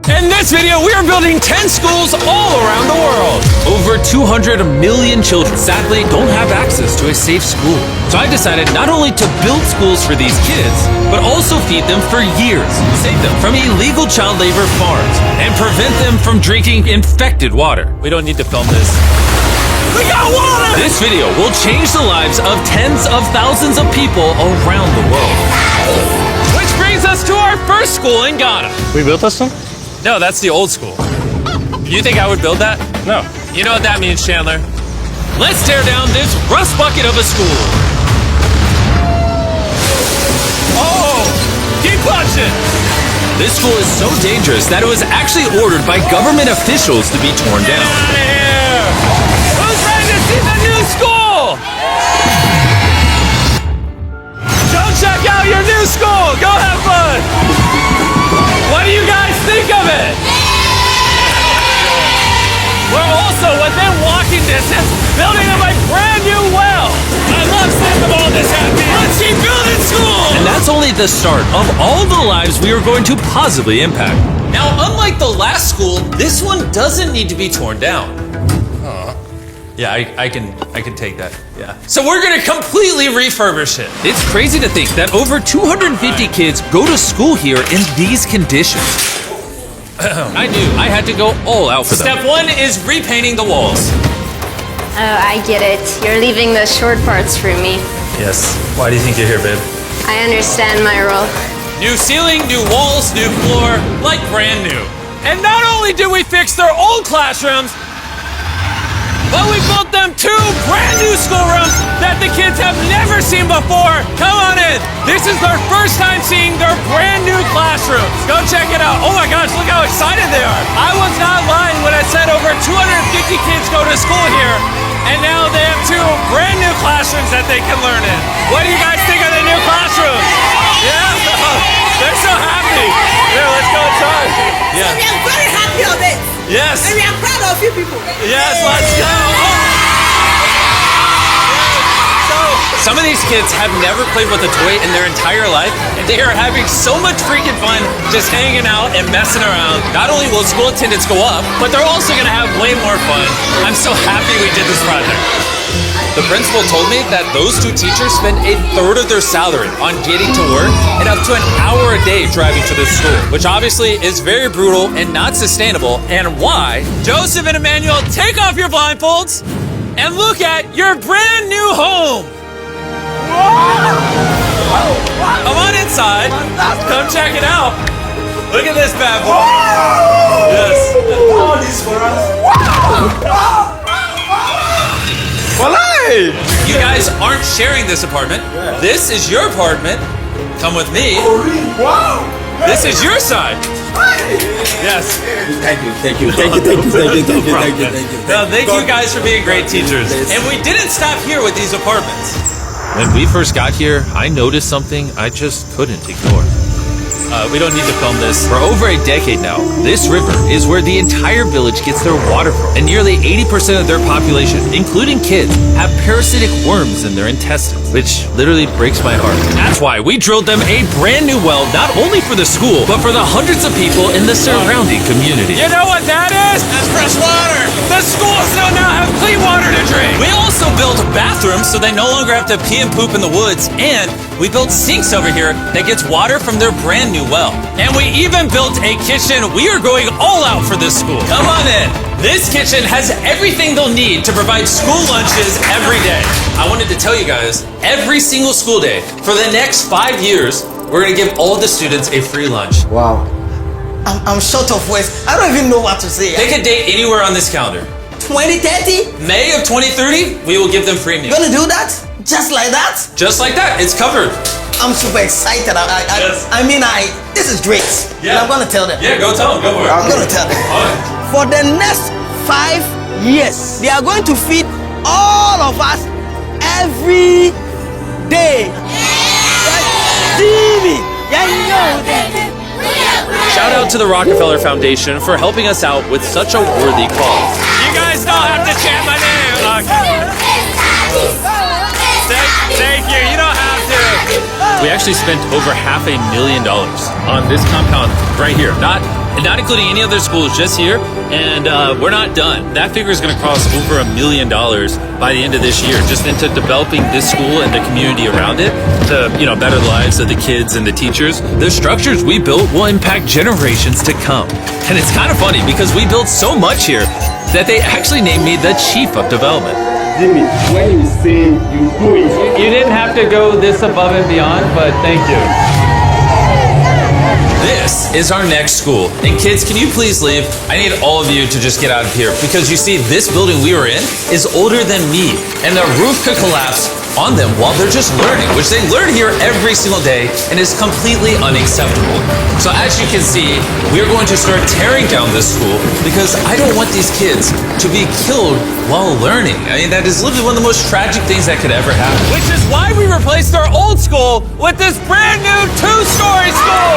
In this video, we are building 10 schools all around the world. Over 200 million children sadly don't have access to a safe school. So I decided not only to build schools for these kids, but also feed them for years, save them from illegal child labor farms, and prevent them from drinking infected water. We don't need to film this. We got water! This video will change the lives of tens of thousands of people around the world. Which brings us to our first school in Ghana. We built this one? No, that's the old school. You think I would build that? No. You know what that means, Chandler? Let's tear down this rust bucket of a school. Oh, keep watching. This school is so dangerous that it was actually ordered by government officials to be torn down. Get out of here! Who's ready to see the new school? Go check out your new school. Go have fun. What do you guys think of it? We're also within walking distance building up a brand new well. I love seeing them all this happy. Let's keep building schools! And that's only the start of all the lives we are going to positively impact. Now, unlike the last school, this one doesn't need to be torn down. Yeah, I can take that. Yeah. So we're gonna completely refurbish it. It's crazy to think that over 250 kids go to school here in these conditions. I knew I had to go all out for them. Step one is repainting the walls. Oh, I get it. You're leaving the short parts for me. Yes. Why do you think you're here, babe? I understand my role. New ceiling, new walls, new floor, like brand new. And not only did we fix their old classrooms, but we built them 2 brand new schoolrooms that the kids have never seen before. Come on in. This is their first time seeing their brand new classrooms. Go check it out. Oh my gosh, look how excited they are. I was not lying when I said over 250 kids go to school here, and now they have 2 brand new classrooms that they can learn in. What do you guys think of the new classrooms? Yeah? They're so happy. Here, let's go inside. Yeah. So we are very happy of it. Yes. And we are proud of you people. Yes, let's go. So, some of these kids have never played with a toy in their entire life, and they are having so much freaking fun just hanging out and messing around. Not only will school attendance go up, but they're also going to have way more fun. I'm so happy we did this project. The principal told me that those 2 teachers spend 1/3 of their salary on getting to work and up to an hour a day driving to this school, which obviously is very brutal and not sustainable, and why. Joseph and Emmanuel, take off your blindfolds and look at your brand new home. Come on inside. Come check it out. Look at this bad boy. Yes. All this for us. You guys aren't sharing this apartment. This is your apartment. Come with me. Wow. This is your side. Yes. Thank you. No, thank you guys for being great teachers. And we didn't stop here with these apartments. When we first got here, I noticed something I just couldn't ignore. We don't need to film this. For over a decade now, this river is where the entire village gets their water from. And nearly 80% of their population, including kids, have parasitic worms in their intestines, which literally breaks my heart. That's why we drilled them a brand new well, not only for the school, but for the hundreds of people in the surrounding community. You know what that is? That's fresh water. The schools now have clean water to drink. We also built bathrooms so they no longer have to pee and poop in the woods. And we built sinks over here that gets water from their brand new well. And we even built a kitchen. We are going all out for this school. Come on in. This kitchen has everything they'll need to provide school lunches every day. I wanted to tell you guys, every single school day for the next 5 years, we're going to give all the students a free lunch. Wow. I'm short of words. I don't even know what to say. Pick a date anywhere on this calendar. 2030? May of 2030, we will give them free meals. Gonna do that? Just like that? Just like that, it's covered. I'm super excited. Yes. This is great. Yeah. And I'm gonna tell them. Yeah, go tell them, go for it. I'm gonna tell them. All right. For the next 5 years, they are going to feed all of us every day. TV. Yeah, you know that. Shout out to the Rockefeller Foundation for helping us out with such a worthy cause. You guys don't have to chant my name. Thank you. You don't have to. We actually spent over $500,000 on this compound right here. Not not including any other schools, just here. And we're not done. That figure is going to cross over $1 million by the end of this year, just into developing this school and the community around it to, better the lives of the kids and the teachers. The structures we built will impact generations to come. And it's kind of funny because we built so much here that they actually named me the Chief of Development. Jimmy, when you say you do it. You didn't have to go this above and beyond, but thank you. This is our next school. And kids, can you please leave? I need all of you to just get out of here because you see, this building we were in is older than me, and the roof could collapse on them while they're just learning, which they learn here every single day and is completely unacceptable. So as you can see, we're going to start tearing down this school because I don't want these kids to be killed while learning. I mean, that is literally one of the most tragic things that could ever happen. Which is why we replaced our old school with this brand new 2-story school!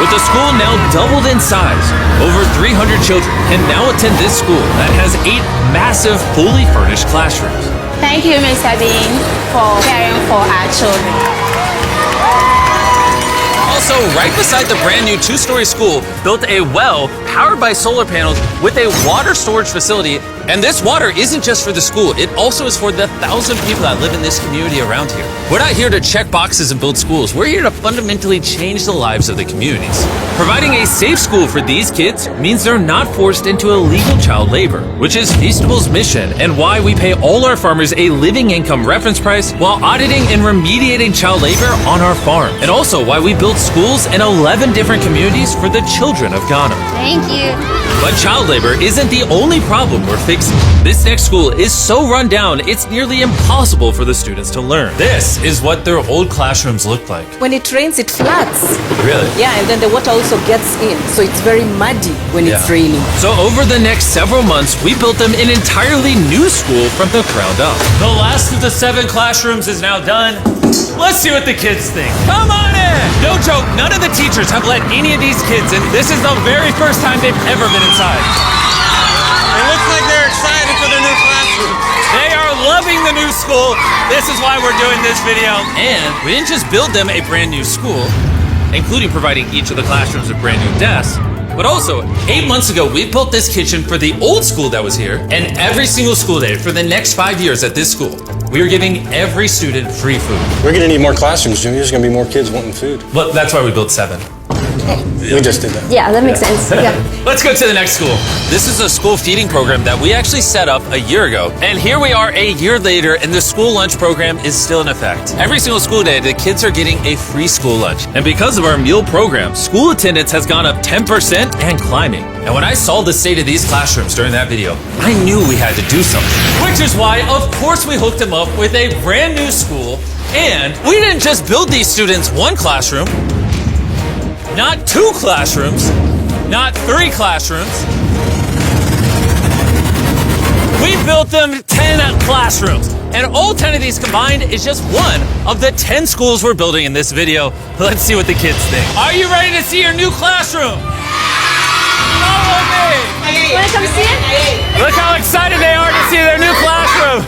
With the school now doubled in size, over 300 children can now attend this school that has 8 massive, fully furnished classrooms. Thank you, Mr. Dean, for caring for our children. Also, right beside the brand new 2-story school, built a well powered by solar panels with a water storage facility. And this water isn't just for the school, it also is for the 1,000 people that live in this community around here. We're not here to check boxes and build schools. We're here to fundamentally change the lives of the communities. Providing a safe school for these kids means they're not forced into illegal child labor, which is Feastable's mission and why we pay all our farmers a living income reference price while auditing and remediating child labor on our farm. And also why we build schools in 11 different communities for the children of Ghana. Thank you. But child labor isn't the only problem we're fixing. This next school is so run down, it's nearly impossible for the students to learn. This is what their old classrooms look like. When it rains, it floods. Really? Yeah, and then the water also gets in, so it's very muddy when it's raining. So over the next several months, we built them an entirely new school from the ground up. The last of the 7 classrooms is now done. Let's see what the kids think. Come on in! No joke, none of the teachers have let any of these kids in. This is the very first time they've ever been inside. It looks like they're excited for their new classroom. They are loving the new school. This is why we're doing this video. And we didn't just build them a brand new school, including providing each of the classrooms with brand new desks, but also 8 months ago, we built this kitchen for the old school that was here, and every single school day for the next 5 years at this school, we are giving every student free food. We're going to need more classrooms, Jimmy. There's going to be more kids wanting food. Well, that's why we built 7. We just did that. Yeah, that makes sense. Yeah. Let's go to the next school. This is a school feeding program that we actually set up a year ago. And here we are a year later, and the school lunch program is still in effect. Every single school day, the kids are getting a free school lunch. And because of our meal program, school attendance has gone up 10% and climbing. And when I saw the state of these classrooms during that video, I knew we had to do something. Which is why, of course, we hooked them up with a brand new school. And we didn't just build these students 1 classroom, not 2 classrooms, not 3 classrooms. We built them 10 classrooms. And all 10 of these combined is just one of the 10 schools we're building in this video. Let's see what the kids think. Are you ready to see your new classroom? Follow me! You want to come see it? Look how excited they are to see their new classroom.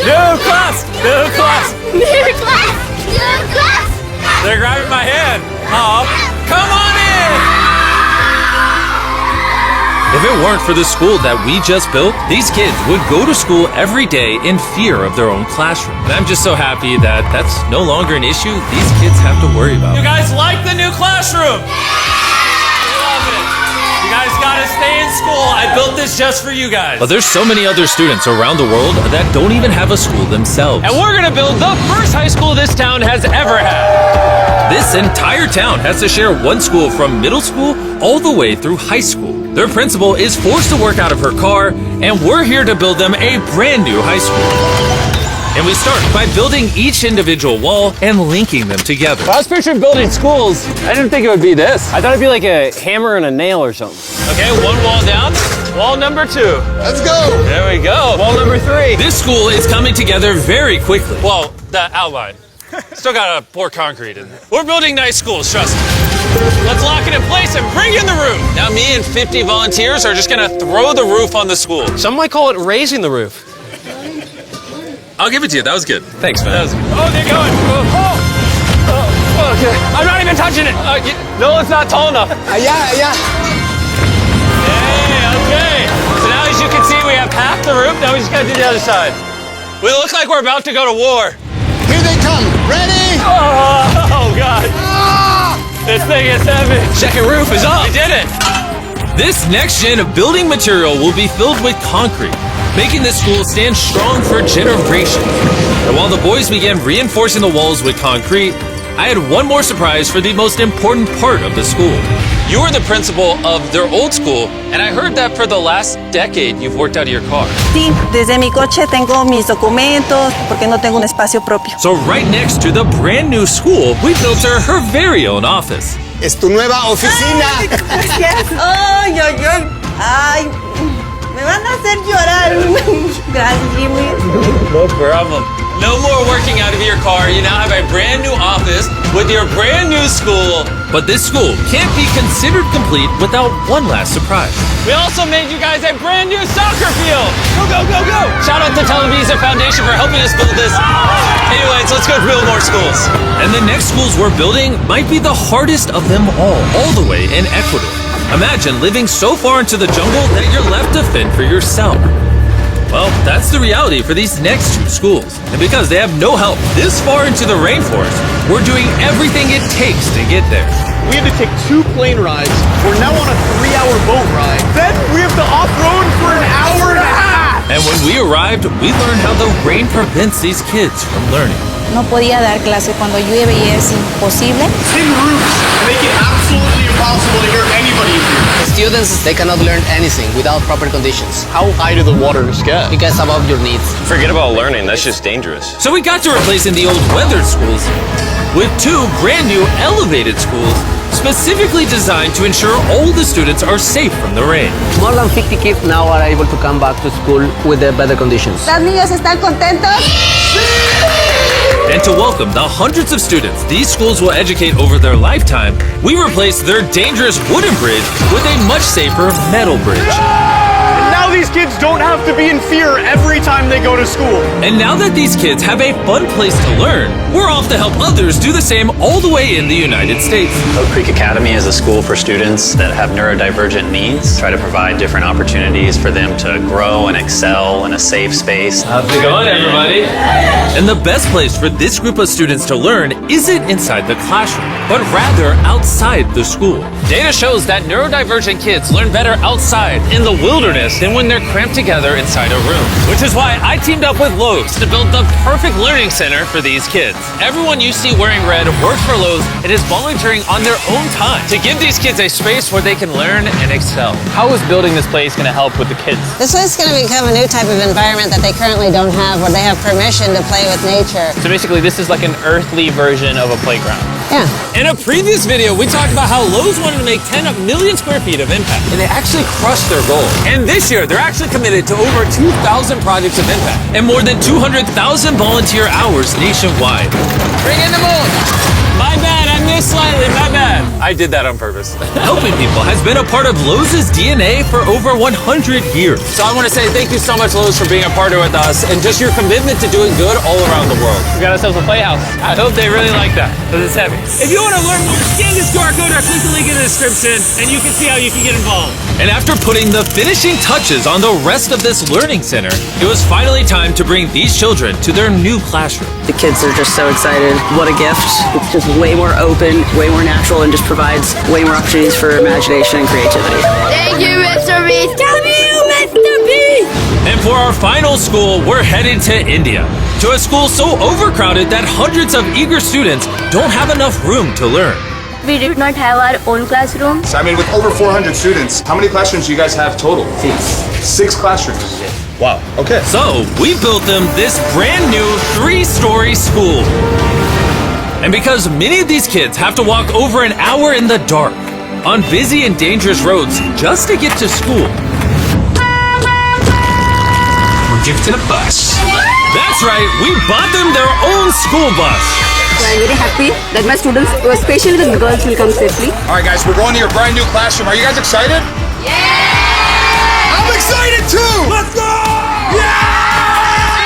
New class! New class! New class! New class! They're grabbing my hand. Oh, come on in! If it weren't for the school that we just built, these kids would go to school every day in fear of their own classroom. And I'm just so happy that that's no longer an issue these kids have to worry about. You guys like the new classroom? Love it. You guys gotta stay in school. I built this just for you guys. But there's so many other students around the world that don't even have a school themselves. And we're gonna build the first high school this town has ever had. This entire town has to share one school from middle school all the way through high school. Their principal is forced to work out of her car, and we're here to build them a brand new high school. And we start by building each individual wall and linking them together. If I was picturing building schools, I didn't think it would be this. I thought it'd be like a hammer and a nail or something. Okay, 1 wall down. Wall number 2. Let's go. There we go. Wall number 3. This school is coming together very quickly. Well, the outline. Still gotta pour concrete in there. We're building nice schools, trust me. Let's lock it in place and bring in the roof. Now me and 50 volunteers are just gonna throw the roof on the school. Some might call it raising the roof. I'll give it to you, that was good. Thanks, man. Oh, they're going. Okay. I'm not even touching it. No, it's not tall enough. Yeah. Now we just gotta do the other side. We look like we're about to go to war. Here they come. Ready? Oh God. This thing is heavy. Second roof is up. We did it. This next gen of building material will be filled with concrete, making this school stand strong for generations. And while the boys began reinforcing the walls with concrete, I had one more surprise for the most important part of the school. You were the principal of their old school, and I heard that for the last decade you've worked out of your car. Sí, desde mi coche tengo mis documentos porque no tengo un espacio propio. So right next to the brand new school, we built her very own office. Es tu nueva oficina. Gracias. Ay, ay, ay. Ay, me van a hacer llorar. Gracias, Jimmy. No problem. No more working out of your car. You now have a brand new office with your brand new school. But this school can't be considered complete without one last surprise. We also made you guys a brand new soccer field. Go, go, go, go. Shout out to Televisa Foundation for helping us build this. Anyways, let's go build more schools. And the next schools we're building might be the hardest of them all the way in Ecuador. Imagine living so far into the jungle that you're left to fend for yourself. Well, that's the reality for these next two schools. And because they have no help this far into the rainforest, we're doing everything it takes to get there. We had to take 2 plane rides. We're now on a 3-hour boat ride. Then we have to off-road for an hour and a half. And when we arrived, we learned how the rain prevents these kids from learning. No podía dar clase cuando llueve y es imposible. Tin roofs make it absolutely impossible to hear anybody here. Students, they cannot learn anything without proper conditions. How high do the waters get? It gets above your needs. Forget about learning, that's just dangerous. So we got to replacing the old weathered schools with 2 brand new elevated schools specifically designed to ensure all the students are safe from the rain. More than 50 kids now are able to come back to school with the better conditions. ¿Los niños están contentos? And to welcome the hundreds of students these schools will educate over their lifetime, we replaced their dangerous wooden bridge with a much safer metal bridge. And now these kids don't have to be in fear every time they go to school. And now that these kids have a fun place to learn, we're off to help others do the same all the way in the United States. Oak Creek Academy is a school for students that have neurodivergent needs. Try to provide different opportunities for them to grow and excel in a safe space. How's it going, everybody? And the best place for this group of students to learn isn't inside the classroom, but rather outside the school. Data shows that neurodivergent kids learn better outside in the wilderness than when they're cramped together inside a room. Which is why I teamed up with Lowe's to build the perfect learning center for these kids. Everyone you see wearing red works for Lowe's and is volunteering on their own time to give these kids a space where they can learn and excel. How is building this place going to help with the kids? This is going to become a new type of environment that they currently don't have, where they have permission to play with nature. So basically, this is like an earthly version of a playground. Yeah. In a previous video, we talked about how Lowe's wanted to make 10 million square feet of impact, and they actually crushed their goal. And this year, they're actually committed to over 2,000 projects of impact and more than 200,000 volunteer hours nationwide. Bring in the moon! My bad, I missed slightly, my bad. I did that on purpose. Helping people has been a part of Lowe's DNA for over 100 years. So I want to say thank you so much, Lowe's, for being a partner with us and just your commitment to doing good all around the world. We got ourselves a playhouse. I hope they really like that, because it's heavy. If you want to learn more, scan this QR code or click the link in the description, and you can see how you can get involved. And after putting the finishing touches on the rest of this learning center, it was finally time to bring these children to their new classroom. The kids are just so excited. What a gift. It's just way more open, way more natural, and just provides way more opportunities for imagination and creativity. Thank you, Mr. B. Mr. B. And for our final school, we're headed to India, to a school so overcrowded that hundreds of eager students don't have enough room to learn. We did not have our own classroom. So, I mean, with over 400 students, how many classrooms do you guys have total? 6 classrooms. Wow. Okay. So we built them this brand new 3-story school. And because many of these kids have to walk over an hour in the dark on busy and dangerous roads just to get to school, we're gifted a bus. That's right, we bought them their own school bus. I'm very happy that my students, especially the girls, will come safely. All right, guys, we're going to your brand new classroom. Are you guys excited? Yeah! I'm excited too! Let's go!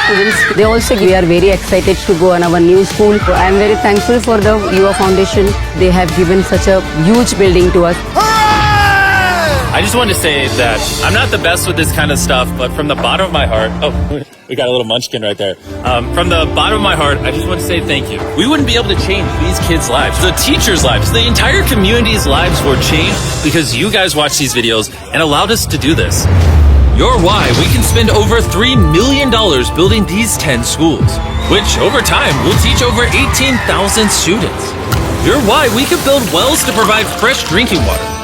Students, they also we are very excited to go on our new school. I am very thankful for the YUVA Foundation. They have given such a huge building to us. I I just wanted to say that I'm not the best with this kind of stuff, but from the bottom of my heart, oh, we got a little munchkin right there. From the bottom of my heart, I just want to say thank you. We wouldn't be able to change these kids' lives, the teachers' lives, the entire community's lives were changed because you guys watched these videos and allowed us to do this. You're why we can spend over $3 million building these 10 schools, which over time will teach over 18,000 students. You're why we can build wells to provide fresh drinking water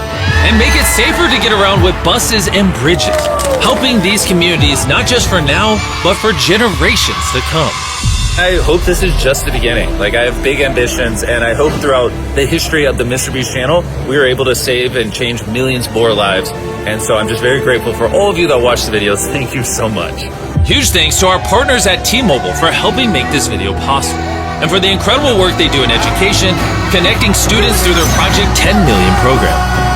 and make it safer to get around with buses and bridges, helping these communities not just for now, but for generations to come. I hope this is just the beginning. Like, I have big ambitions, and I hope throughout the history of the Mr. Beast channel, we are able to save and change millions more lives. And so I'm just very grateful for all of you that watch the videos. Thank you so much. Huge thanks to our partners at T-Mobile for helping make this video possible, and for the incredible work they do in education, connecting students through their Project 10 Million program.